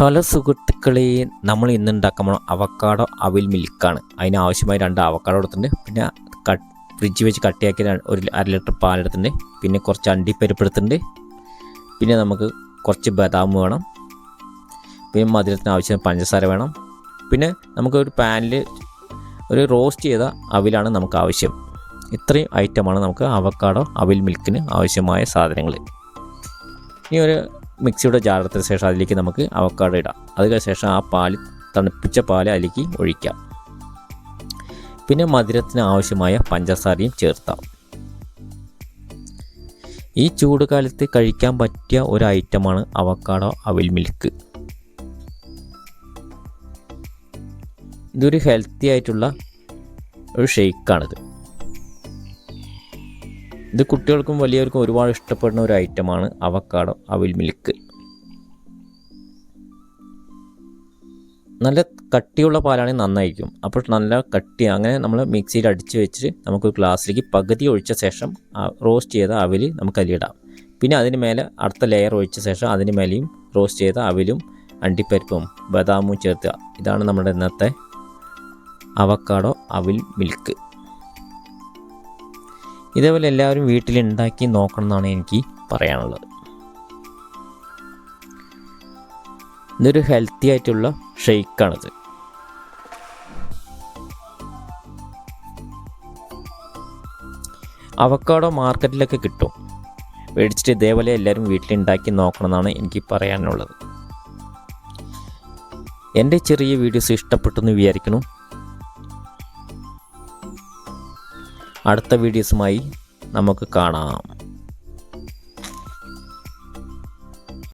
Hello സുഹൃത്തുക്കളെ, നമ്മൾ ഇന്ന് ഉണ്ടാക്കാൻ പോണ അവക്കാഡോ അവിൽ മിൽക്കാണ്. അതിനാവശ്യമായി 2 അവക്കാഡോ എടുത്തിട്ടുണ്ട്. പിന്നെ ഫ്രിഡ്ജ് വെച്ച് കട്ടിയാക്കി ഒരു 1/2 ലിറ്റർ പാലെടുത്തിട്ടുണ്ട്. പിന്നെ കുറച്ച് അണ്ടിപ്പരിപ്പ് എടുത്തിട്ടുണ്ട്. പിന്നെ നമുക്ക് കുറച്ച് ബദാം വേണം. പിന്നെ മധുരത്തിന് ആവശ്യത്തിന് പഞ്ചസാര വേണം. പിന്നെ നമുക്ക് ഒരു പാനിൽ ഒരു റോസ്റ്റ് ചെയ്ത അവിലാണ് നമുക്ക് ആവശ്യം. ഇത്രയും ഐറ്റമാണ് നമുക്ക് അവക്കാഡോ അവിൽ മിൽക്കിന് ആവശ്യമായ സാധനങ്ങൾ. ഇനി ഒരു മിക്സിയുടെ ജാറെടുത്ത ശേഷം അതിലേക്ക് നമുക്ക് അവക്കാഡോ ഇടാം. അതിന് ശേഷം ആ തണുപ്പിച്ച പാല് അതിലേക്ക് ഒഴിക്കാം. പിന്നെ മധുരത്തിന് ആവശ്യമായ പഞ്ചസാരയും ചേർത്താം. ഈ ചൂടുകാലത്ത് കഴിക്കാൻ പറ്റിയ ഒരു ഐറ്റമാണ് അവക്കാഡോ അവിൽ മിൽക്ക്. ഇതൊരു ഹെൽത്തി ആയിട്ടുള്ള ഒരു ഷെയ്ക്കാണിത്. ഇത് കുട്ടികൾക്കും വലിയവർക്കും ഒരുപാട് ഇഷ്ടപ്പെടുന്ന ഒരു ഐറ്റമാണ് അവക്കാഡോ അവിൽ മിൽക്ക്. നല്ല കട്ടിയുള്ള പാലാണെങ്കിൽ നന്നായിരിക്കും. അപ്പോൾ നല്ല കട്ടി അങ്ങനെ നമ്മൾ മിക്സിയിൽ അടിച്ച് വെച്ചിട്ട് നമുക്ക് ഗ്ലാസ്സിലേക്ക് പകുതി ഒഴിച്ച ശേഷം റോസ്റ്റ് ചെയ്ത അവിൽ നമുക്ക് അതിലിടാം. പിന്നെ അതിന് മേലെ അടുത്ത ലെയർ ഒഴിച്ച ശേഷം അതിന് മേലെയും റോസ്റ്റ് ചെയ്ത അവിലും അണ്ടിപ്പരിപ്പും ബദാമും ചേർത്തുക. ഇതാണ് നമ്മുടെ ഇന്നത്തെ അവക്കാഡോ അവിൽ മിൽക്ക്. ഇതേപോലെ എല്ലാവരും വീട്ടിലുണ്ടാക്കി നോക്കണം എന്നാണ് എനിക്ക് പറയാനുള്ളത്. ഇതൊരു ഹെൽത്തി ആയിട്ടുള്ള ഷെയ്ക്കാണിത്. അവക്കാഡോ മാർക്കറ്റിലൊക്കെ കിട്ടും. മേടിച്ചിട്ട് ഇതേപോലെ എല്ലാവരും വീട്ടിലുണ്ടാക്കി നോക്കണം എന്നാണ് എനിക്ക് പറയാനുള്ളത്. എൻ്റെ ചെറിയ വീഡിയോസ് ഇഷ്ടപ്പെട്ടെന്ന് വിചാരിക്കുന്നു. അടുത്ത വീഡിയോസുമായി നമുക്ക് കാണാം.